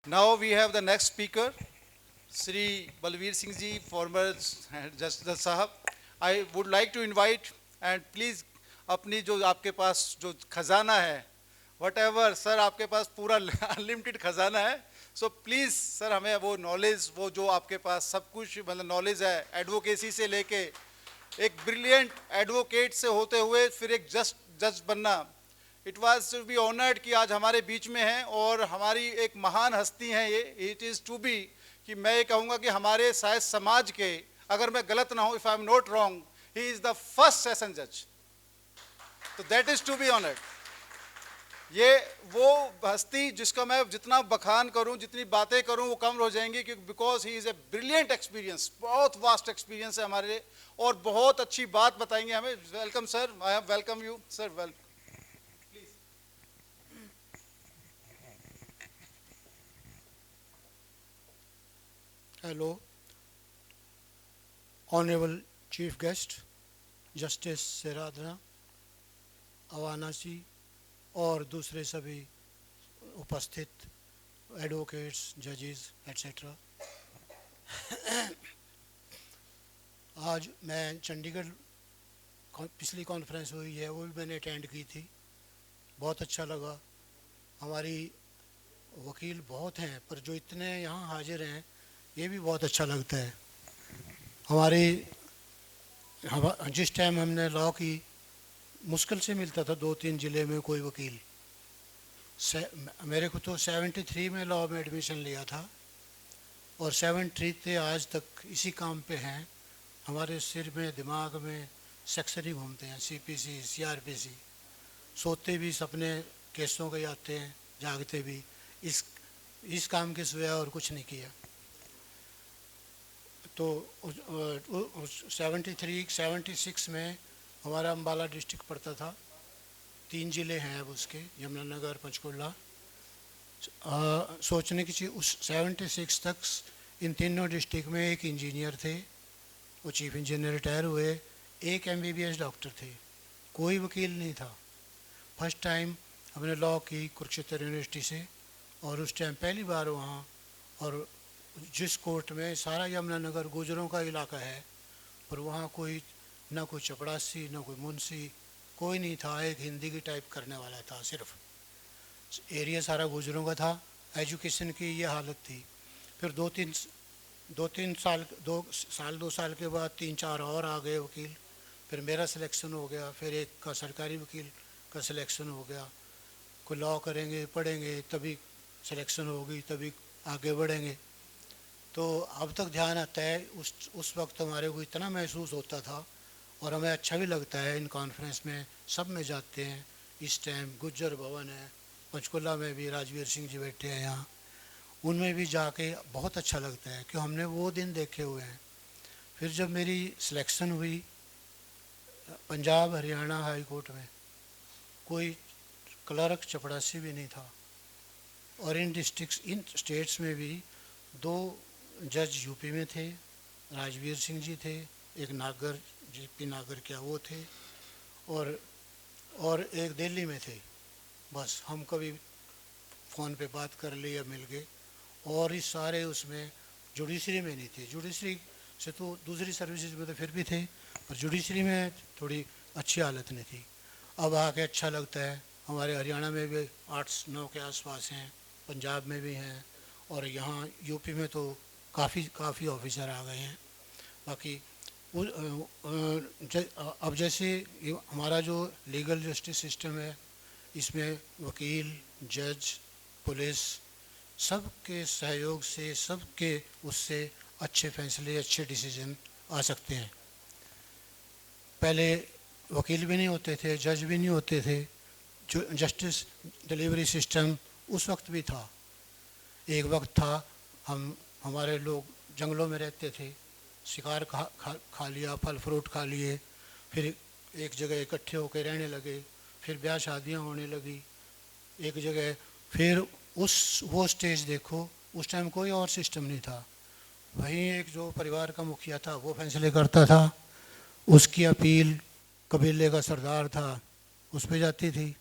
Now we have the next speaker, Sri Balveer Singh Ji, former Justice Sahab. I would like to invite and please अपनी जो आपके पास जो खजाना है, whatever sir आपके पास पूरा अनलिमिटेड खजाना है, so please सर हमें वो नॉलेज वो जो आपके पास सब कुछ मतलब नॉलेज है एडवोकेसी से लेके एक ब्रिलियंट एडवोकेट से होते हुए फिर एक जज बनना, it was to be honoured कि आज हमारे बीच में हैं और हमारी एक महान हस्ती हैं ये, इट इज़ टू बी कि मैं ये कहूँगा कि हमारे शायद समाज के, अगर मैं गलत ना हूँ, if I am not wrong, he is the first session जज, तो that is to be honoured. ये वो हस्ती जिसका मैं जितना बखान करूं जितनी बातें करूं वो कम हो जाएंगी, क्योंकि because he is a brilliant experience, बहुत वास्ट एक्सपीरियंस है हमारे लिए और बहुत अच्छी बात बताएंगे हमें। Welcome sir, I have welcome you sir, welcome. Hello, Honorable Chief Guest, justice सिराधना, अवानासी और दूसरे सभी उपस्थित एडवोकेट्स, जजेस एट्सेट्रा। आज मैं चंडीगढ़ पिछली कॉन्फ्रेंस हुई है वो भी मैंने अटेंड की थी, बहुत अच्छा लगा। हमारी वकील बहुत हैं पर जो इतने यहाँ हाजिर हैं ये भी बहुत अच्छा लगता है। जिस टाइम हमने लॉ की मुश्किल से मिलता था 2-3 ज़िले में कोई वकील। मेरे को तो 73 में लॉ में एडमिशन लिया था और 73 से आज तक इसी काम पे हैं। हमारे सिर में दिमाग में सेक्शन ही घूमते हैं, CPC CRPC, सोते भी सपने केसों के आते हैं, जागते भी। इस काम के सिवा और कुछ नहीं किया। तो 76 में हमारा अम्बाला डिस्ट्रिक्ट पड़ता था, 3 ज़िले हैं अब उसके, यमुनानगर, पंचकुला। सोचने की चीज़, उस 76 तक इन तीनों डिस्ट्रिक्ट में एक इंजीनियर थे, वो चीफ इंजीनियर रिटायर हुए, एक MBBS डॉक्टर थे, कोई वकील नहीं था। फर्स्ट टाइम हमने लॉ की कुरुक्षेत्र यूनिवर्सिटी से, और उस टाइम पहली बार वहाँ, और जिस कोर्ट में सारा यमुनानगर गुजरों का इलाका है, पर वहाँ कोई ना कोई चपड़ासी ना कोई मुंशी कोई नहीं था, एक हिंदी की टाइप करने वाला था, सिर्फ एरिया सारा गुजरों का था। एजुकेशन की ये हालत थी। फिर दो साल के बाद 3-4 और आ गए वकील, फिर मेरा सिलेक्शन हो गया, फिर एक का सरकारी वकील का सिलेक्शन हो गया। कोई लॉ करेंगे पढ़ेंगे तभी सिलेक्शन होगी, तभी आगे बढ़ेंगे। तो अब तक ध्यान आता है, उस वक्त हमारे को इतना महसूस होता था और हमें अच्छा भी लगता है। इन कॉन्फ्रेंस में सब में जाते हैं, इस टाइम गुज्जर भवन है, पंचकुला में भी राजवीर सिंह जी बैठे हैं यहाँ, उनमें भी जाके बहुत अच्छा लगता है कि हमने वो दिन देखे हुए हैं। फिर जब मेरी सिलेक्शन हुई पंजाब हरियाणा हाई कोर्ट में, कोई क्लर्क चपड़ासी भी नहीं था, और इन स्टेट्स में भी 2 जज यूपी में थे, राजवीर सिंह जी थे, एक नागर JP नागर क्या वो थे, और एक दिल्ली में थे। बस हम कभी फ़ोन पे बात कर लिए या मिल गए, और इस सारे उसमें जुडिशरी में नहीं थे। जुडिशरी से तो दूसरी सर्विसेज में तो फिर भी थे, पर जुडिशरी में थोड़ी अच्छी हालत नहीं थी। अब आके अच्छा लगता है। हमारे हरियाणा में भी 8-9 के आसपास हैं, पंजाब में भी हैं, और यहाँ यूपी में तो काफ़ी ऑफिसर आ गए हैं। बाकी अब जैसे हमारा जो लीगल जस्टिस सिस्टम है, इसमें वकील, जज, पुलिस सबके सहयोग से, सबके उससे अच्छे फैसले, अच्छे डिसीजन आ सकते हैं। पहले वकील भी नहीं होते थे, जज भी नहीं होते थे, जो जस्टिस डिलीवरी सिस्टम उस वक्त भी था। एक वक्त था हमारे लोग जंगलों में रहते थे, शिकार खा लिया, फल फ्रूट खा लिए, फिर एक जगह इकट्ठे होकर रहने लगे, फिर ब्याह शादियाँ होने लगी एक जगह। फिर वो स्टेज देखो, उस टाइम कोई और सिस्टम नहीं था। वहीं एक जो परिवार का मुखिया था वो फैसले करता था, उसकी अपील कबीले का सरदार था उस पर जाती थी,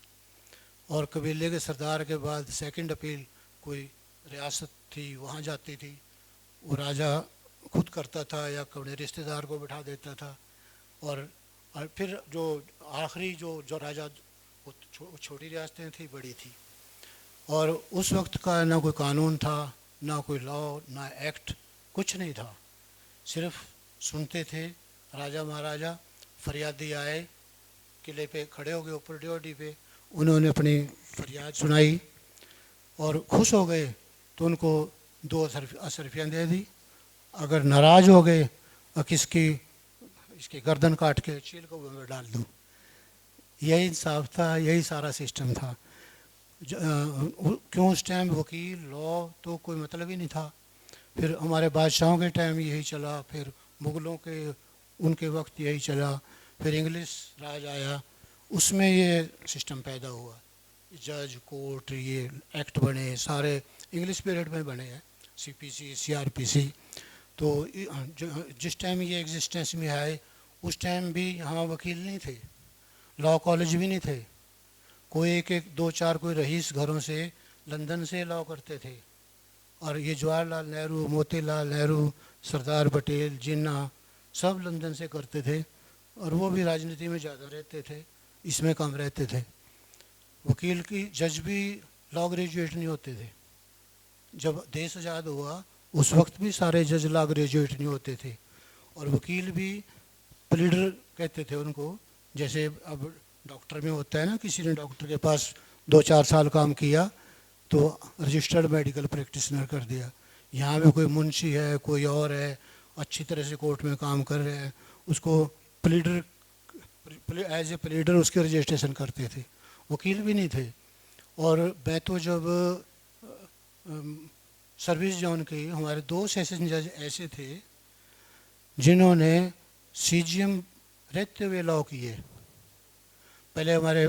और कबीले के सरदार के बाद सेकंड अपील कोई रियासत थी वहाँ जाती थी, वो राजा खुद करता था या अपने रिश्तेदार को बिठा देता था। और फिर जो आखिरी जो राजा, वो छोटी रियासतें थी, बड़ी थी। और उस वक्त का ना कोई कानून था, ना कोई लॉ, ना एक्ट, कुछ नहीं था। सिर्फ सुनते थे। राजा महाराजा फरियादी आए, किले पे खड़े हो गए ऊपर ड्योढ़ी पे, उन्होंने अपनी फरियाद सुनाई और खुश हो गए तो उनको 2 असरफियाँ दे दी। अगर नाराज़ हो गए और इसकी गर्दन काट के चील को में डाल दूँ। यही इंसाफ था, यही सारा सिस्टम था। क्यों उस टाइम वकील लॉ तो कोई मतलब ही नहीं था। फिर हमारे बादशाहों के टाइम यही चला, फिर मुग़लों के उनके वक्त यही चला, फिर इंग्लिश राज आया, उसमें ये सिस्टम पैदा हुआ। जज, कोर्ट, ये एक्ट बने सारे इंग्लिश पीरियड में बने हैं, सीपीसी, सीआरपीसी। तो जिस टाइम ये एग्जिस्टेंस में आए उस टाइम भी यहाँ वकील नहीं थे, लॉ कॉलेज भी नहीं थे। कोई एक 2-4 कोई रईस घरों से लंदन से लॉ करते थे। और ये जवाहरलाल नेहरू, मोतीलाल नेहरू, सरदार पटेल, जिन्ना, सब लंदन से करते थे। और वो भी राजनीति में ज़्यादा रहते थे, इसमें कम रहते थे। वकील की जज भी लॉ ग्रेजुएट नहीं होते थे। जब देश आज़ाद हुआ उस वक्त भी सारे जज लॉ ग्रेजुएट नहीं होते थे। और वकील भी प्लीडर कहते थे उनको, जैसे अब डॉक्टर में होता है ना, किसी ने डॉक्टर के पास 2-4 साल काम किया तो रजिस्टर्ड मेडिकल प्रैक्टिशनर कर दिया। यहाँ भी कोई मुंशी है, कोई और है, अच्छी तरह से कोर्ट में काम कर रहे हैं, उसको प्लीडर, एज ए प्लीडर उसके रजिस्ट्रेशन करते थे। वकील भी नहीं थे। और मैं तो जब सर्विस जॉन के, हमारे 2 सेशन जज ऐसे थे जिन्होंने सीजीएम रहते हुए लॉ किए। पहले हमारे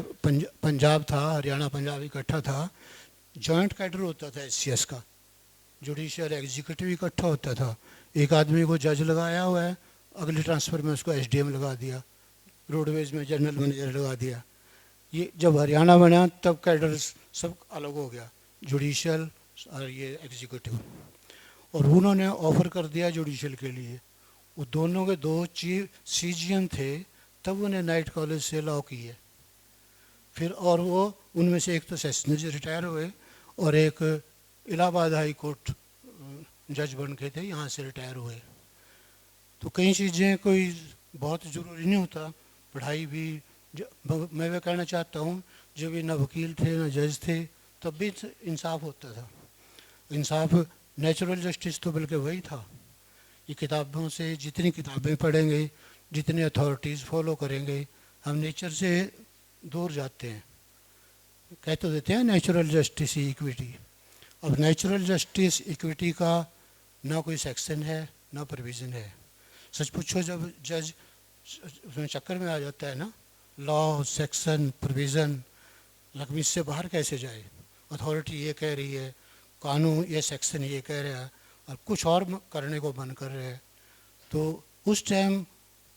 पंजाब था, हरियाणा पंजाब इकट्ठा था, जॉइंट कैडर होता था एससीएस का, जुडिशियल एग्जीक्यूटिव इकट्ठा होता था। एक आदमी को जज लगाया हुआ है, अगले ट्रांसफ़र में उसको एसडीएम लगा दिया, रोडवेज में जनरल मैनेजर लगा दिया। ये जब हरियाणा बना तब कैडर सब अलग हो गया, जुडिशियल और ये एग्जीक्यूटिव। और उन्होंने ऑफ़र कर दिया जुडिशियल के लिए। वो दोनों के 2 चीफ सीजीएम थे, तब उन्हें नाइट कॉलेज से लॉ किए। फिर और वो उनमें से एक तो सेशनज रिटायर हुए और एक इलाहाबाद हाई कोर्ट जज बन के थे, यहाँ से रिटायर हुए। तो कई चीज़ें कोई बहुत ज़रूरी नहीं होता, पढ़ाई भी। मैं वह कहना चाहता हूँ, जब भी ना वकील थे ना जज थे तब भी इंसाफ होता था। इंसाफ, नेचुरल जस्टिस तो बल्कि वही था। ये किताबों से जितनी किताबें पढ़ेंगे, जितनी अथॉरिटीज़ फॉलो करेंगे, हम नेचर से दूर जाते हैं। कह तो देते हैं नेचुरल जस्टिस इक्विटी। अब नेचुरल जस्टिस इक्विटी का ना कोई सेक्शन है ना प्रोविज़न है। सच पूछो जब जज उसमें चक्कर में आ जाता है ना, लॉ, सेक्शन, प्रोविज़न, लकमी इससे बाहर कैसे जाए। अथॉरिटी ये कह रही है, कानून ये सेक्शन ये कह रहा है और कुछ और करने को मन कर रहे हैं। तो उस टाइम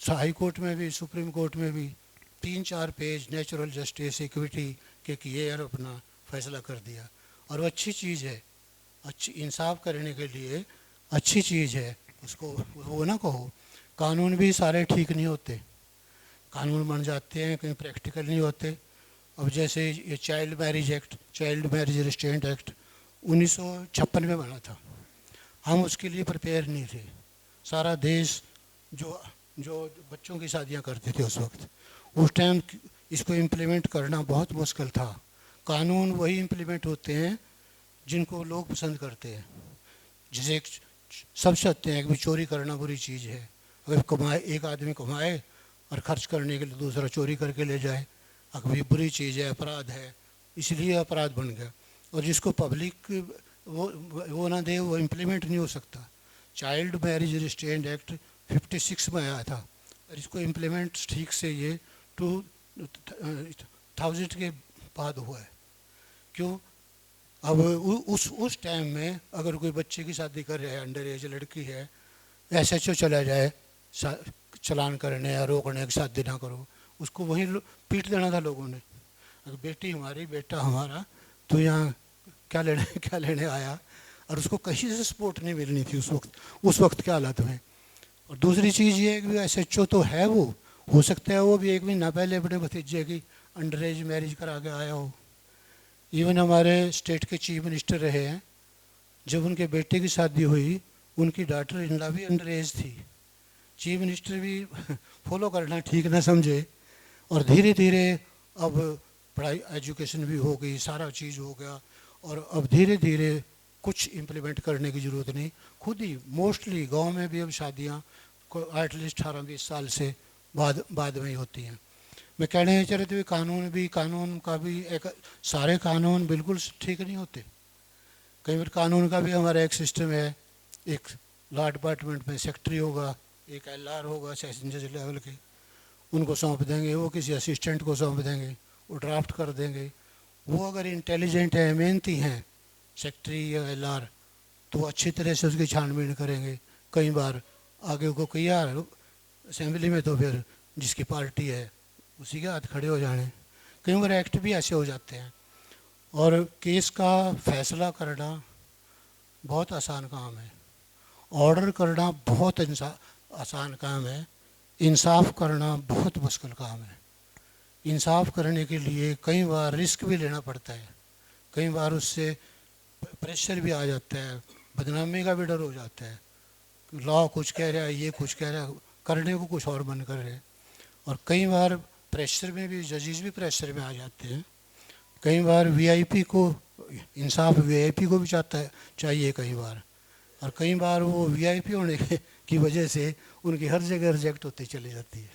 हाई कोर्ट में भी, सुप्रीम कोर्ट में भी 3-4 पेज नेचुरल जस्टिस इक्विटी के किए और अपना फैसला कर दिया। और वो अच्छी चीज़ है, अच्छी इंसाफ करने के लिए अच्छी चीज़ है, उसको वो ना कहो। कानून भी सारे ठीक नहीं होते, कानून बन जाते हैं कहीं प्रैक्टिकल नहीं होते। अब जैसे ये child marriage act, child marriage restraint act 1956 में बना था, हम उसके लिए प्रिपेयर नहीं थे। सारा देश जो जो बच्चों की शादियां करते थे उस वक्त, उस टाइम इसको इम्प्लीमेंट करना बहुत मुश्किल था। कानून वही इम्प्लीमेंट होते हैं जिनको लोग पसंद करते हैं। जैसे सब चाहते हैं कि चोरी करना बुरी चीज़ है, अगर कमाए एक आदमी कमाए और खर्च करने के लिए दूसरा चोरी करके ले जाए, अगर बुरी चीज़ है, अपराध है, इसलिए अपराध बन गया। और जिसको पब्लिक वो ना दे वो इम्प्लीमेंट नहीं हो सकता। चाइल्ड मैरिज रिस्ट्रेंट एक्ट 56 में आया था और इसको इम्प्लीमेंट ठीक से ये 2000 के बाद हुआ है। क्यों? अब उस टाइम में अगर कोई बच्चे की शादी कर रहा है, अंडर एज लड़की है, एसएचओ चला जाए चलान करने या रोकने की शादी ना करो, उसको वहीं पीट देना था लोगों ने। अगर बेटी हमारी, बेटा हमारा, तो यहाँ क्या लेने आया। और उसको कहीं से सपोर्ट नहीं मिलनी थी उस वक्त के हालात में। और दूसरी चीज़ ये है कि एस एच ओ तो है, वो हो सकता है वो भी 1 महीना पहले अपने भतीजे की अंडर एज मैरिज करा के आया हो। इवन हमारे स्टेट के चीफ मिनिस्टर रहे हैं, जब उनके बेटे की शादी हुई उनकी डॉटर इन लॉ भी अंडर एज थी। चीफ मिनिस्टर भी फॉलो करना ठीक ना समझे। और धीरे धीरे अब पढ़ाई एजुकेशन भी हो गई, सारा चीज़ हो गया, और अब धीरे धीरे कुछ इम्प्लीमेंट करने की ज़रूरत नहीं, खुद ही मोस्टली गांव में भी अब शादियां एटलीस्ट 18-20 साल से बाद में ही होती हैं। मैं कहने चाह रहे थे कानून का भी एक, सारे कानून बिल्कुल ठीक नहीं होते। कई बार कानून का भी हमारा एक सिस्टम है, एक लॉ डिपार्टमेंट में सेक्रेटरी होगा, एक LR होगा सेशन जज लेवल के, उनको सौंप देंगे, वो किसी असिस्टेंट को सौंप देंगे, वो ड्राफ्ट कर देंगे। वो अगर इंटेलिजेंट है, मेहनती हैं सेक्रेटरी या LR, तो अच्छी तरह से उसकी छानबीन करेंगे। कई बार आगे को किया असेंबली में तो फिर जिसकी पार्टी है उसी के हाथ खड़े हो जाने। कई बार एक्ट भी ऐसे हो जाते हैं। और केस का फैसला करना बहुत आसान काम है, ऑर्डर करना बहुत आसान काम है, इंसाफ करना बहुत मुश्किल काम है। इंसाफ करने के लिए कई बार रिस्क भी लेना पड़ता है, कई बार उससे प्रेशर भी आ जाता है, बदनामी का भी डर हो जाता है। लॉ कुछ कह रहा है, ये कुछ कह रहा है, करने को कुछ और मन कर रहे हैं। और कई बार प्रेशर में भी जजेस भी प्रेशर में आ जाते हैं। कई बार VIP को इंसाफ VIP को भी चाहिए कई बार, और कई बार वो VIP होने की वजह से उनकी हर जगह रिजेक्ट होती चली जाती है।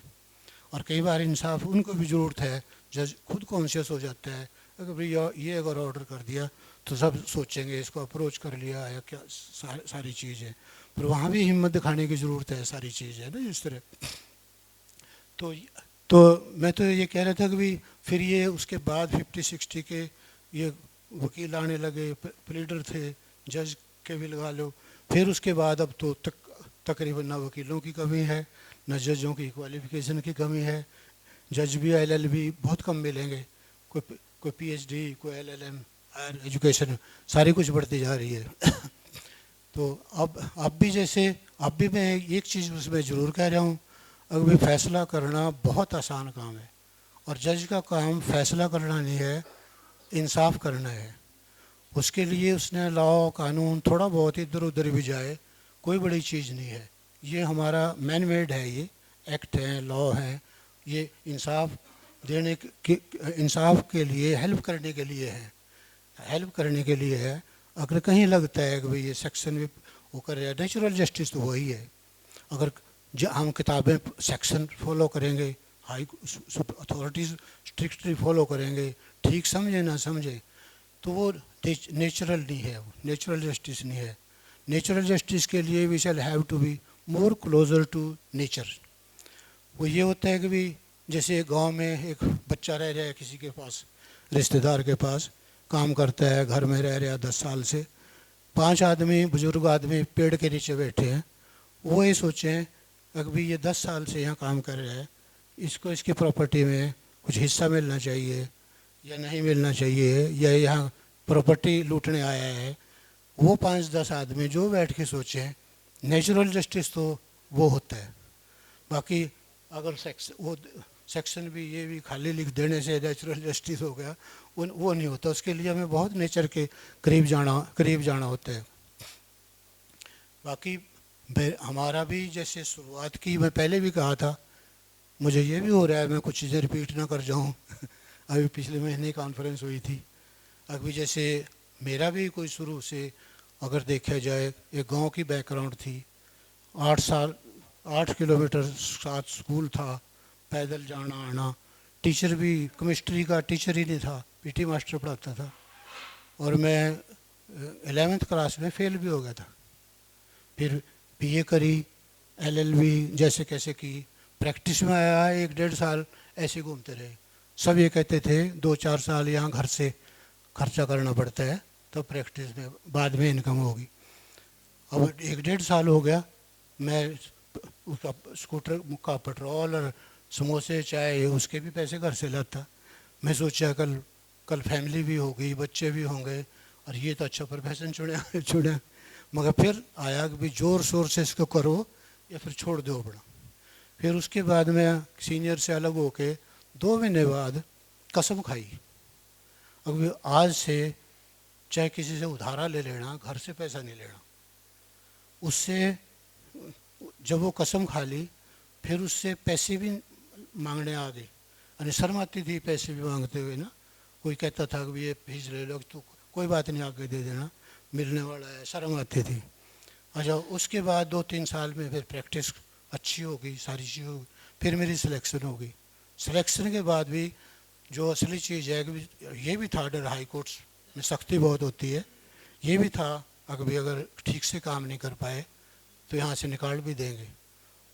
और कई बार इंसाफ उनको भी ज़रूरत है, जज खुद कॉन्शियस हो जाता है अगर भाई ये अगर ऑर्डर कर दिया तो सब सोचेंगे इसको अप्रोच कर लिया या क्या सारी चीज़ है, पर वहाँ भी हिम्मत दिखाने की ज़रूरत है, सारी चीज़ है ना इस तरह। तो मैं तो ये कह रहा था कि भाई फिर ये उसके बाद 50-60 के ये वकील आने लगे, प्लीडर थे, जज के भी लगा लो। फिर उसके बाद अब तो तकरीबन ना वकीलों की कमी है, न जजों की क्वालिफिकेशन की कमी है। जज भी LLB बहुत कम मिलेंगे, कोई PhD, कोई LLM, हायर एजुकेशन सारी कुछ बढ़ती जा रही है। तो अब भी मैं एक चीज़ उसमें ज़रूर कह रहा हूँ, अगर भी फैसला करना बहुत आसान काम है, और जज का काम फैसला करना नहीं है, इंसाफ करना है। उसके लिए उसने लॉ कानून थोड़ा बहुत इधर उधर भी जाए, कोई बड़ी चीज़ नहीं है। ये हमारा मैन मेड है, ये एक्ट है, लॉ है, ये इंसाफ इंसाफ के लिए हेल्प करने के लिए है, हेल्प करने के लिए है। अगर कहीं लगता है कि भाई ये सेक्शन भी वो कर रहा है, नेचुरल जस्टिस तो वही है। अगर हम किताबें सेक्शन फॉलो करेंगे, हाई अथॉरिटीज़ स्ट्रिक्टली फॉलो करेंगे, ठीक समझे ना समझे, तो वो नेचुरल नहीं है, वो नेचुरल जस्टिस नहीं है। नेचुरल जस्टिस के लिए we shall have to be more closer to nature. वो ये होता है कि भी जैसे गांव में एक बच्चा रह रहा है किसी के पास, रिश्तेदार के पास काम करता है, घर में रह रहा है 10 साल से, 5 आदमी बुजुर्ग आदमी पेड़ के नीचे बैठे हैं, वो ये सोचें अभी ये 10 साल से यहाँ काम कर रहा है, इसको इसकी प्रॉपर्टी में कुछ हिस्सा मिलना चाहिए या नहीं मिलना चाहिए, या यहाँ प्रॉपर्टी लूटने आया है। वो 5-10 आदमी जो बैठ के सोचें, नेचुरल जस्टिस तो वो होता है। बाकी अगर सेक्शन भी ये भी खाली लिख देने से नेचुरल जस्टिस हो गया, वो नहीं होता। उसके लिए हमें बहुत नेचर के करीब जाना होता है। बाकी हमारा भी जैसे शुरुआत की, मैं पहले भी कहा था, मुझे ये भी हो रहा है मैं कुछ चीज़ें रिपीट ना कर जाऊं। अभी पिछले महीने कॉन्फ्रेंस हुई थी, अभी जैसे मेरा भी कोई शुरू से अगर देखा जाए एक गांव की बैकग्राउंड थी, 8 किलोमीटर साथ स्कूल था, पैदल जाना आना, टीचर भी केमिस्ट्री का टीचर ही नहीं था, PT मास्टर पढ़ाता था, और मैं 11th क्लास में फेल भी हो गया था। फिर BA करी, LLB जैसे कैसे की, प्रैक्टिस में आया 1-1.5 साल ऐसे घूमते रहे। सब ये कहते थे 2-4 साल यहाँ घर से खर्चा करना पड़ता है, तो प्रैक्टिस में बाद में इनकम होगी। अब 1-1.5 साल हो गया, मैं उसका स्कूटर का पेट्रोल और समोसे चाय उसके भी पैसे घर से लाता। मैं सोचा कल फैमिली भी होगी, बच्चे भी होंगे, और ये तो अच्छा प्रोफेशन चुना। मगर फिर आया कि भाई ज़ोर शोर से इसको करो या फिर छोड़ दो अपना। फिर उसके बाद मैं सीनियर से अलग होके 2 महीने बाद कसम खाई, अब आज से चाहे किसी से उधारा ले लेना, घर से पैसा नहीं लेना। उससे जब वो कसम खा ली, फिर उससे पैसे भी मांगने आ गई। यानी शर्म आती थी पैसे भी मांगते हुए ना। कोई कहता था कि ये फीस ले लो, तो कोई बात नहीं आके दे देना, मिलने वाला है, शर्म आती थी। अच्छा, उसके बाद 2-3 साल में फिर प्रैक्टिस अच्छी हो गई, सारी चीज़ हो गई, फिर मेरी सिलेक्शन हो गई। सिलेक्शन के बाद भी जो असली चीज़ है कि ये भी था डर, हाई कोर्ट्स में सख्ती बहुत होती है, ये भी था अगर ठीक से काम नहीं कर पाए तो यहाँ से निकाल भी देंगे।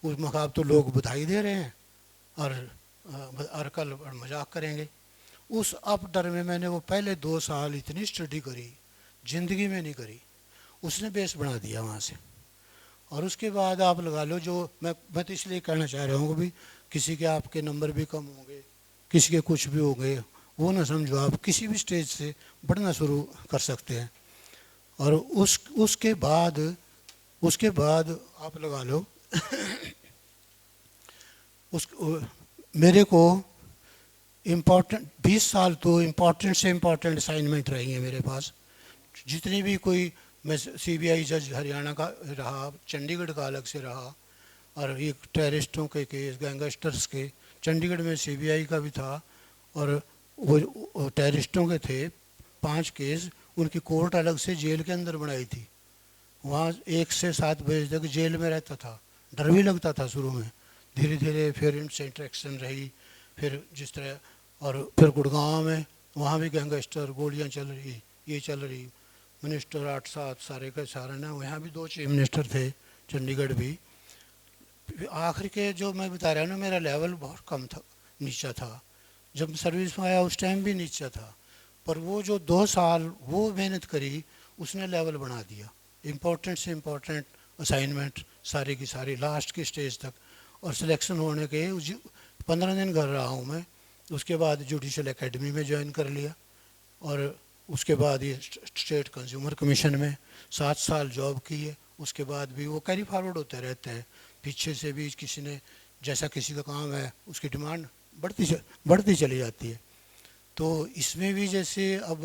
उस मकाब तो लोग बधाई दे रहे हैं और कल मजाक करेंगे। उस अप डर में मैंने वो पहले 2 साल इतनी स्टडी करी, ज़िंदगी में नहीं करी, उसने बेस बना दिया वहाँ से। और उसके बाद आप लगा लो, जो मैं तो इसलिए कहना चाह रहा हूँ कि भी किसी के आपके नंबर भी कम होंगे, किसी के कुछ भी होंगे, वो ना समझो, आप किसी भी स्टेज से बढ़ना शुरू कर सकते हैं। और उसके बाद आप लगा लो मेरे को इम्पोर्टेंट 20 साल तो इम्पोर्टेंट से इम्पोर्टेंट असाइनमेंट रही है मेरे पास। जितनी भी कोई, मैं सीबीआई जज हरियाणा का रहा, चंडीगढ़ का अलग से रहा, और ये टेररिस्टों के केस, गैंगस्टर्स के, चंडीगढ़ में सीबीआई का भी था, और वो टेररिस्टों के थे 5 केस, उनकी कोर्ट अलग से जेल के अंदर बनाई थी। वहाँ 1 से 7 बजे तक जेल में रहता था, डर भी लगता था शुरू में, धीरे धीरे फिर इनसे इंटरेक्शन रही, फिर जिस तरह। और फिर गुड़गांव में वहाँ भी गैंगस्टर, गोलियाँ चल रही, ये चल रही, मिनिस्टर 8-7 सारे का सारा ना, वहाँ भी 2 चीफ मिनिस्टर थे, चंडीगढ़ भी। आखिर के जो मैं बता रहा हूँ ना, मेरा लेवल बहुत कम था, नीचा था। जब सर्विस में आया उस टाइम भी नीचा था, पर वो जो 2 साल वो मेहनत करी, उसने लेवल बना दिया। इम्पोर्टेंट से इम्पोर्टेंट असाइनमेंट सारी की सारी लास्ट की स्टेज तक। और सिलेक्शन होने के 15 दिन घर रहा हूँ मैं। उसके बाद जुडिशल एकेडमी में ज्वाइन कर लिया, और उसके बाद ये स्टेट कंज्यूमर कमीशन में 7 साल जॉब की है। उसके बाद भी वो कैरी फॉरवर्ड होते रहते हैं, पीछे से भी किसी ने, जैसा किसी का काम है उसकी डिमांड बढ़ती चली जाती है। तो इसमें भी जैसे अब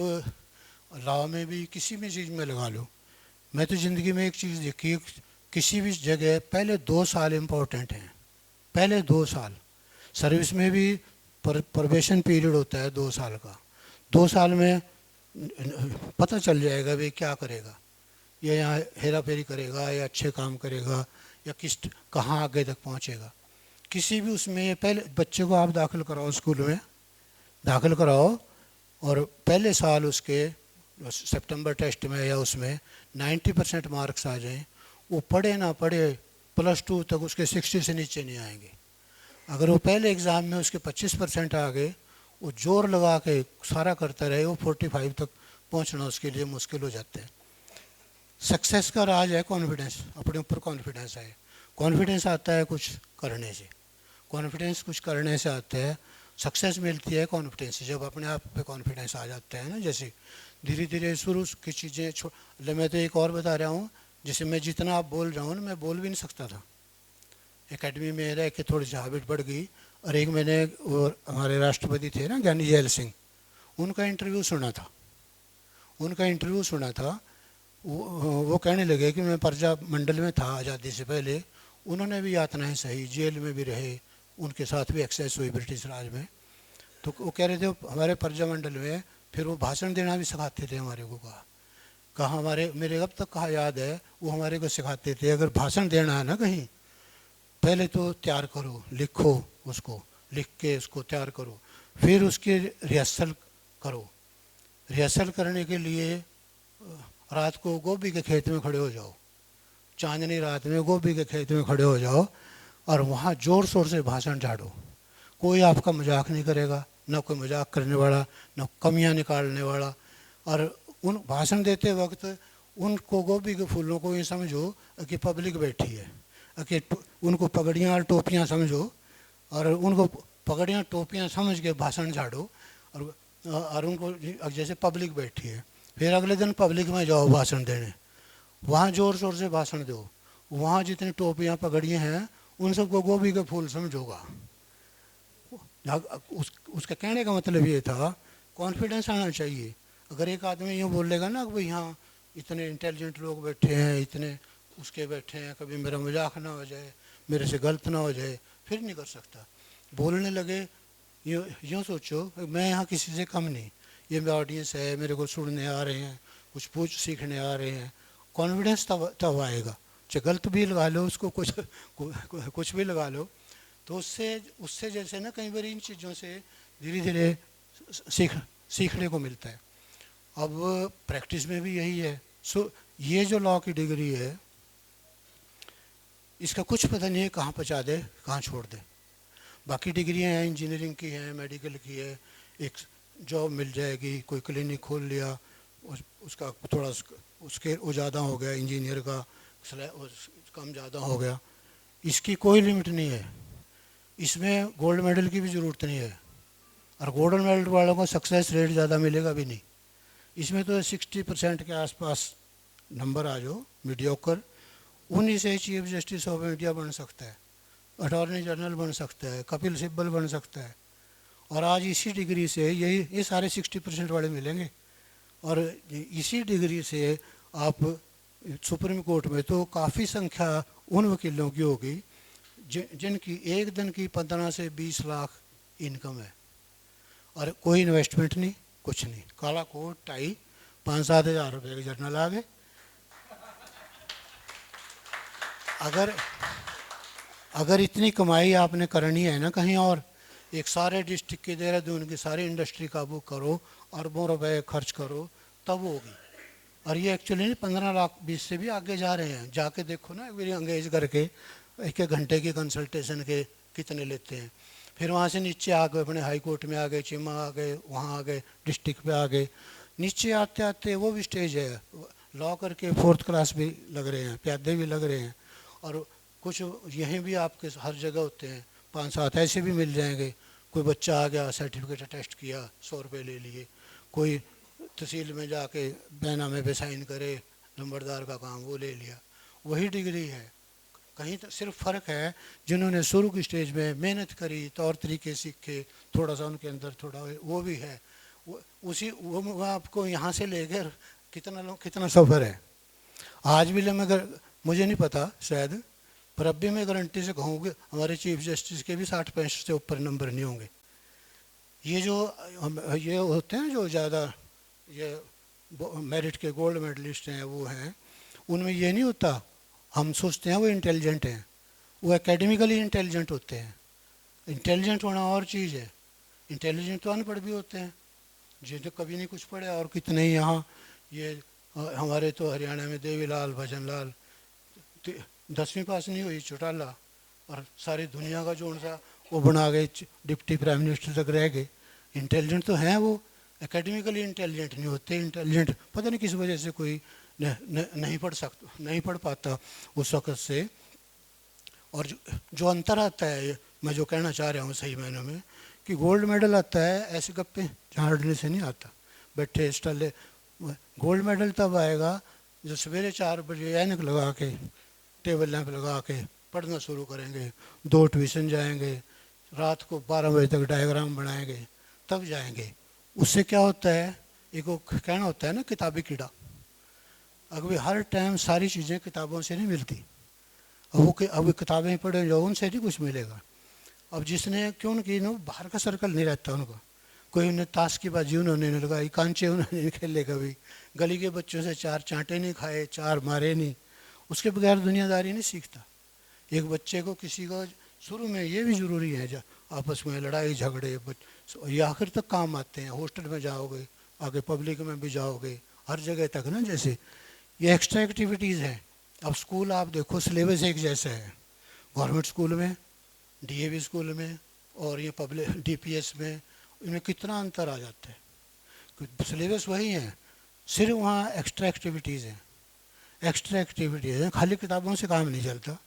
लॉ में भी किसी भी चीज़ में लगा लो, मैं तो ज़िंदगी में एक चीज़ देखी, किसी भी जगह पहले 2 साल इम्पोर्टेंट हैं, पहले 2 साल। सर्विस में भी प्रोबेशन पीरियड होता है 2 साल का। 2 साल में पता चल जाएगा भाई क्या करेगा, ये यहाँ हेरा फेरी करेगा या अच्छे काम करेगा या कहाँ आगे तक पहुँचेगा। किसी भी उसमें पहले बच्चे को आप दाखिल कराओ, स्कूल में दाखिल कराओ, और पहले साल उसके सितंबर टेस्ट में या उसमें 90% मार्क्स आ जाएं, वो पढ़े ना पढ़े +2 तक उसके 60 से नीचे नहीं आएंगे। अगर वो पहले एग्ज़ाम में उसके 25% आ गए, वो जोर लगा के सारा करता रहे, वो 45 तक पहुंचना उसके लिए मुश्किल हो जाता है। सक्सेस का राज है कॉन्फिडेंस, अपने ऊपर कॉन्फिडेंस है। कॉन्फिडेंस आता है कुछ करने से, कॉन्फिडेंस कुछ करने से आता है। सक्सेस मिलती है कॉन्फिडेंस से, जब अपने आप पे कॉन्फिडेंस आ जाता है ना। जैसे धीरे धीरे शुरू की चीज़ें मैं तो एक और बता रहा हूँ, जैसे मैं जितना आप बोल रहा हूँ ना, मैं बोल भी नहीं सकता था। एकेडमी में रह के थोड़ी सी हैबिट बढ़ गई। और एक मैंने वो हमारे राष्ट्रपति थे ना, ज्ञानी जैल सिंह, उनका इंटरव्यू सुना था। वो कहने लगे कि मैं प्रजा मंडल में था आज़ादी से पहले, उन्होंने भी यातनाएं सही, जेल में भी रहे, उनके साथ भी एक्सेस हुई ब्रिटिश राज में। तो वो कह रहे थे हमारे प्रजा मंडल में, फिर वो भाषण देना भी सिखाते थे हमारे को। कहा मेरे अब तक कहा याद है, वो हमारे को सिखाते थे, अगर भाषण देना है ना कहीं, पहले तो तैयार करो, लिखो, उसको लिख के उसको तैयार करो, फिर उसकी रिहर्सल करो। रिहर्सल करने के लिए रात को गोभी के खेत में खड़े हो जाओ, चांदनी रात में गोभी के खेत में खड़े हो जाओ, और वहाँ ज़ोर शोर से भाषण झाड़ो। कोई आपका मजाक नहीं करेगा, ना कोई मजाक करने वाला, ना कमियां निकालने वाला। और उन भाषण देते वक्त उनको, गोभी के फूलों को ये समझो कि पब्लिक बैठी है, कि उनको पगड़ियाँ और टोपियाँ समझो, और उनको पगड़ियाँ टोपियाँ समझ के भाषण झाड़ो, और उनको जैसे पब्लिक बैठी है। फिर अगले दिन पब्लिक में जाओ भाषण देने, वहाँ ज़ोर शोर से भाषण दो, वहाँ जितनी टोपियाँ पगड़ियाँ हैं उन सबको गोभी के फूल समझोगा। उसका कहने का मतलब ये था कॉन्फिडेंस आना चाहिए। अगर एक आदमी यूँ बोलेगा ना कि भाई यहाँ इतने इंटेलिजेंट लोग बैठे हैं, इतने उसके बैठे हैं, कभी मेरा मजाक ना हो जाए, मेरे से गलत ना हो जाए, फिर नहीं कर सकता। बोलने लगे यूँ यूँ सोचो मैं यहाँ किसी से कम नहीं, ये मेरा ऑडियंस है, मेरे को सुनने आ रहे हैं, कुछ पूछ सीखने आ रहे हैं, कॉन्फिडेंस तब आएगा। चाहे गलत भी लगा लो उसको, कुछ भी लगा लो, तो उससे उससे जैसे ना कई बार इन चीज़ों से धीरे धीरे सीखने को मिलता है। अब प्रैक्टिस में भी यही है। सो ये जो लॉ की डिग्री है इसका कुछ पता नहीं है कहाँ पहुँचा दे कहाँ छोड़ दे। बाकी डिग्रियाँ हैं, इंजीनियरिंग की हैं, मेडिकल की है, एक जॉब मिल जाएगी, कोई क्लिनिक खोल लिया, उसका थोड़ा उसके वो ज़्यादा हो गया, इंजीनियर का कम ज़्यादा हो गया, इसकी कोई लिमिट नहीं है। इसमें गोल्ड मेडल की भी ज़रूरत नहीं है, और गोल्ड मेडल वालों को सक्सेस रेट ज़्यादा मिलेगा भी नहीं। इसमें तो 60% के आसपास नंबर आ जाओ मीडियोकर, उन्हीं से चीफ जस्टिस ऑफ इंडिया बन सकता है, अटॉर्नी जनरल बन सकता है, कपिल सिब्बल बन सकता है। और आज इसी डिग्री से ये सारे 60% वाले मिलेंगे, और इसी डिग्री से आप सुप्रीम कोर्ट में तो काफ़ी संख्या उन वकीलों की होगी जिनकी एक दिन की 15 से 20 लाख इनकम है, और कोई इन्वेस्टमेंट नहीं, कुछ नहीं, काला कोट टाई, 5-7 हज़ार रुपये के जर्नल आ गए। अगर इतनी कमाई आपने करनी है ना कहीं और, एक सारे डिस्ट्रिक्ट की देहरादून की सारी इंडस्ट्री काबू करो, अरबों रुपए खर्च करो, तब होगी। और ये एक्चुअली नहीं 15 लाख 20 से भी आगे जा रहे हैं। जाके देखो ना मेरी अंगेज करके 1-1 घंटे की कंसल्टेशन के कितने लेते हैं। फिर वहाँ से नीचे आ गए, अपने हाई कोर्ट में आ गए, चिमा आ गए, वहाँ आ गए, डिस्ट्रिक्ट पे आ गए। नीचे आते आते वो भी स्टेज है, लॉ करके 4th क्लास भी लग रहे हैं, प्यादे भी लग रहे हैं, और कुछ यहीं भी आपके हर जगह होते हैं, 5-7 ऐसे भी मिल जाएंगे। कोई बच्चा आ गया, सर्टिफिकेट टेस्ट किया, 100 रुपये ले लिए, कोई तहसील में जाके बैनामे पे साइन करे, नंबरदार का काम वो ले लिया, वही डिग्री है। कहीं तो सिर्फ फ़र्क है जिन्होंने शुरू की स्टेज में मेहनत करी, तौर तरीके सीखे, थोड़ा सा उनके अंदर थोड़ा वो भी है, वो आपको यहाँ से लेकर कितना सफ़र है। आज भी मगर मुझे नहीं पता शायद, पर अब भी मैं गारंटी से कहूँगी हमारे चीफ जस्टिस के भी 60-65 से ऊपर नंबर नहीं होंगे। ये होते हैं जो ज़्यादा ये मेरिट के गोल्ड मेडलिस्ट हैं, वो हैं, उनमें ये नहीं होता हम सोचते हैं वो इंटेलिजेंट हैं, वो एकेडमिकली इंटेलिजेंट होते हैं। इंटेलिजेंट होना और चीज़ है, इंटेलिजेंट तो अनपढ़ भी होते हैं, जो कभी नहीं कुछ पढ़े, और कितने ही यहाँ ये हमारे तो हरियाणा में देवीलाल भजन लाल 10वीं पास नहीं हुई, चौटाला, और सारी दुनिया का जो सा वो बना गए, डिप्टी प्राइम मिनिस्टर तक रह गए। इंटेलिजेंट तो हैं वो, एकेडमिकली इंटेलिजेंट नहीं होते। इंटेलिजेंट पता नहीं किस वजह से कोई नहीं पढ़ पाता उस वक़्त से। और जो अंतर आता है, मैं जो कहना चाह रहा हूँ सही मायनों में, कि गोल्ड मेडल आता है ऐसे गप्पे झाड़ने से नहीं आता, बैठे स्टले। गोल्ड मेडल तब आएगा जो सवेरे 4 बजे ऐनक लगा के, टेबल लैंप लगा के पढ़ना शुरू करेंगे, 2 ट्यूशन जाएंगे, रात को 12 बजे तक डायग्राम बनाएंगे, तब जाएंगे। उससे क्या होता है, एक वो कहना होता है ना किताबी कीड़ा, अगर हर टाइम सारी चीज़ें किताबों से नहीं मिलती, अब किताबें पढ़े जाओ उनसे नहीं कुछ मिलेगा। अब जिसने क्यों की ना बाहर का सर्कल नहीं रहता उनका, कोई उन्हें ताश की बाजी उन्होंने नहीं लगाई, कांचे उन्होंने नहीं खेले, कभी गली के बच्चों से 4 चांटे नहीं खाए, 4 मारे नहीं, उसके बगैर दुनियादारी नहीं सीखता। एक बच्चे को किसी को शुरू में ये भी ज़रूरी है, जब आपस में लड़ाई झगड़े ये आखिर तक काम आते हैं। हॉस्टल में जाओगे, आगे पब्लिक में भी जाओगे, हर जगह तक ना, जैसे ये एक्स्ट्रा एक्टिविटीज़ है। अब स्कूल आप देखो, सिलेबस एक जैसा है, गवर्नमेंट स्कूल में, डीएवी स्कूल में और ये पब्लिक डीपीएस में, इनमें कितना अंतर आ जाता है। सिलेबस वही है, सिर्फ वहाँ एक्स्ट्रा एक्टिविटीज़ हैं, एक्स्ट्रा एक्टिविटीज़ हैं, खाली किताबों से काम नहीं चलता।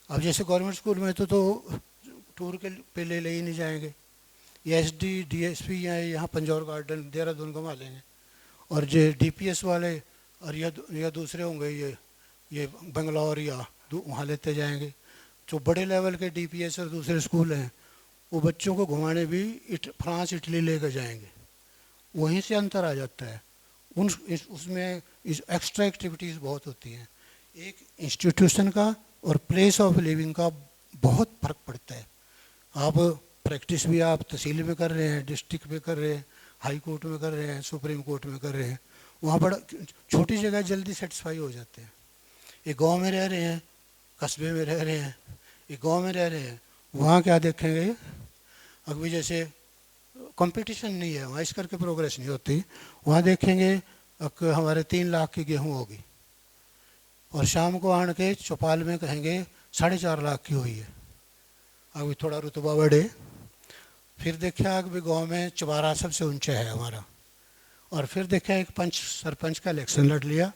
अब जैसे गवर्नमेंट स्कूल में तो टूर के पे ले ही नहीं जाएंगे, ये एसडी डीएसपी या यहाँ पंजौर गार्डन देहरादून घुमा लेंगे, और जो डीपीएस वाले और या दूसरे होंगे, ये बेंगलोर या वहाँ लेते जाएंगे। जो बड़े लेवल के डीपीएस और दूसरे स्कूल हैं वो बच्चों को घुमाने भी फ्रांस इटली लेकर जाएंगे। वहीं से अंतर आ जाता है। उसमें एक्स्ट्रा एक्टिविटीज़ बहुत होती हैं। एक इंस्टीट्यूशन का और प्लेस ऑफ लिविंग का बहुत फ़र्क पड़ता है। आप प्रैक्टिस भी आप तहसील में कर रहे हैं, डिस्ट्रिक्ट में कर रहे हैं, हाई कोर्ट में कर रहे हैं, सुप्रीम कोर्ट में कर रहे हैं, वहाँ बड़ा छोटी जगह जल्दी सेटिस्फाई हो जाते हैं। एक गांव में रह रहे हैं, कस्बे में रह रहे हैं, एक गांव में रह रहे हैं, वहाँ क्या देखेंगे, अभी जैसे कंपटीशन नहीं है वहाँ, इस करके प्रोग्रेस नहीं होती। वहाँ देखेंगे हमारे 3 लाख की गेहूँ होगी और शाम को आन के चौपाल में कहेंगे 4.5 लाख की हुई है। अभी थोड़ा रुतबा बढ़े, फिर देखा कि गाँव में चबारा सबसे ऊंचा है हमारा, और फिर देखा एक सरपंच का इलेक्शन लड़ लिया,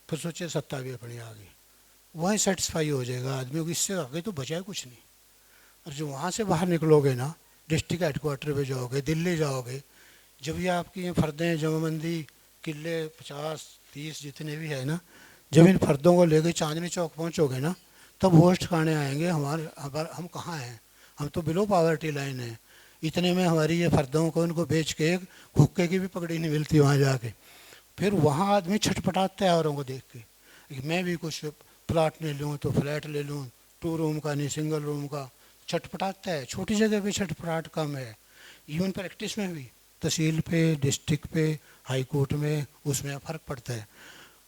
फिर सोचे सत्ता भी अपनी आ गई। वहीं सेटिस्फाई हो जाएगा आदमी को, इससे आगे तो बचा है कुछ नहीं। और जो वहाँ से बाहर निकलोगे ना, डिस्ट्रिक्ट हेडक्वार्टर पे जाओगे, दिल्ली जाओगे, जब ये आपकी ये फर्दें, जमाबंदी, किले 50-30 जितने भी है ना, जब इन फर्दों को लेके चांदनी चौक पहुँचोगे ना, तब होस्ट खाने आएंगे हम कहाँ हैं, हम तो बिलो पॉवर्टी लाइन है। इतने में हमारी ये फर्दों को इनको बेच के हुक्के की भी पकड़ी नहीं मिलती वहाँ जाके। फिर वहाँ आदमी छटपटाता है औरों को देख के, मैं भी कुछ प्लाट ले लूँ तो फ्लैट ले लूँ, 2 रूम का नहीं सिंगल रूम का, छटपटाता है। छोटी जगह पे छटपटाहट कम है। इवन प्रैक्टिस में भी तहसील पे, डिस्ट्रिक्ट पे, हाई कोर्ट में उसमें फ़र्क पड़ता है।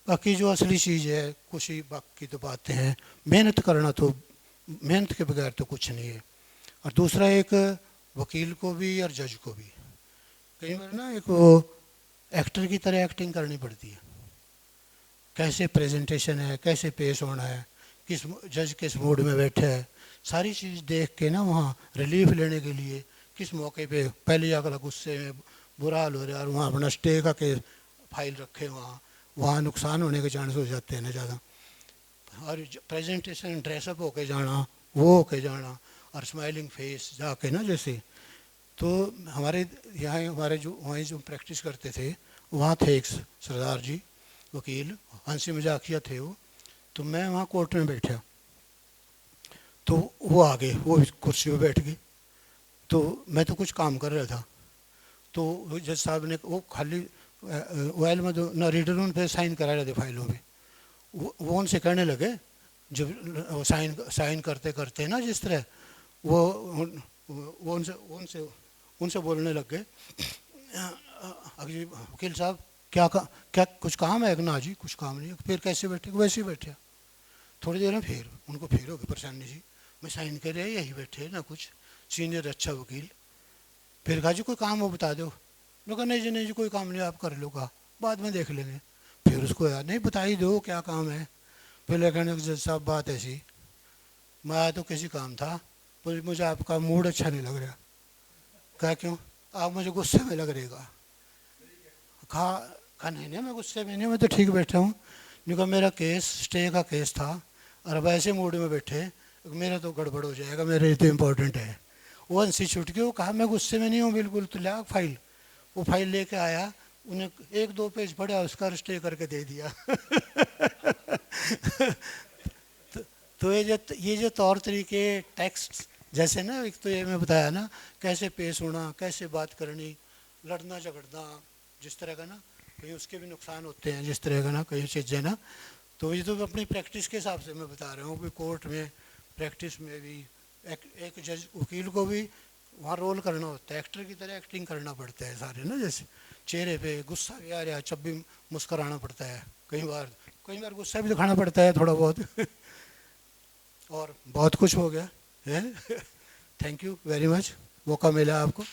बाकी जो असली चीज़ है, कुछ ही बाकी तो बातें हैं, मेहनत करना, तो मेहनत के बगैर तो कुछ नहीं है। और दूसरा, एक वकील को भी और जज को भी कई बार ना एक वो एक्टर की तरह एक्टिंग करनी पड़ती है। कैसे प्रेजेंटेशन है, कैसे पेश होना है, किस जज किस मूड में बैठे है, सारी चीज़ देख के ना वहाँ रिलीफ लेने के लिए किस मौके पे, पहले अगला गुस्से में बुरा हाल हो रहा है और वहाँ अपना स्टे का केस फाइल रखे, वहाँ नुकसान होने के चांस हो जाते हैं ना ज़्यादा। और प्रेजेंटेशन ड्रेसअप होके जाना, वो होके जाना, और स्माइलिंग फेस जाके ना, जैसे तो हमारे यहाँ हमारे जो वहीं जो प्रैक्टिस करते थे, वहाँ थे एक सरदार जी वकील, हंसी मजाकिया थे वो। तो मैं वहाँ कोर्ट में बैठा, तो वो आगे वो कुर्सी पे बैठ गई, तो मैं तो कुछ काम कर रहा था, तो जज साहब ने वो खाली वाइल में जो ना रीडर उन पे साइन करा रहे थे फाइलों पे, वो उनसे कहने लगे, जब साइन करते करते ना जिस तरह वो उनसे बोलने लग गए, वकील साहब क्या कुछ काम है? ना जी कुछ काम नहीं है। फिर कैसे बैठे? वैसे ही बैठे। थोड़ी देर में फिर उनको फिर हो गई परेशानी जी, मैं साइन कर रहे यही बैठे ना, कुछ सीनियर अच्छा वकील। फिर कहा जी कोई काम हो बता दो। मैं कहा नहीं जी कोई काम नहीं, आप कर लो, कहा बाद में देख लेंगे। फिर उसको यार नहीं बता ही दो क्या काम है। पहले कहने जज साहब बात ऐसी, मैं आया तो किसी काम था, पर मुझे आपका मूड अच्छा नहीं लग रहा। कहा क्यों? आप मुझे गुस्से में लग रहेगा। कहा नहीं मैं गुस्से में नहीं, मैं तो ठीक बैठा हूँ। नहीं कहा मेरा केस स्टे का केस था और अब ऐसे मूड में बैठे, मेरा तो गड़बड़ हो जाएगा, मेरे लिए तो इम्पोर्टेंट है। वो हंसी छूट के वो कहा मैं गुस्से में नहीं हूँ बिल्कुल, तो ला फाइल। वो फाइल लेके आया, उन्हें 1-2 पेज पढ़ा, उसका स्टे करके दे दिया। तो ये जो तौर तरीके टेक्स्ट जैसे ना, एक तो ये मैं बताया ना कैसे पेश होना, कैसे बात करनी, लड़ना झगड़ना जिस तरह का ना, कहीं उसके भी नुकसान होते हैं जिस तरह का ना, कई चीज़ें ना। तो ये तो अपनी प्रैक्टिस के हिसाब से मैं बता रहा हूँ कि कोर्ट में प्रैक्टिस में भी एक जज वकील को भी वहाँ रोल करना होता है, एक्टर की तरह एक्टिंग करना पड़ता है सारे ना। जैसे चेहरे पे गुस्सा भी आ रहा है, जब भी मुस्कराना पड़ता है, कई बार गुस्सा भी दिखाना पड़ता है थोड़ा बहुत। और बहुत कुछ हो गया है। थैंक यू वेरी मच, मौका मिला आपको।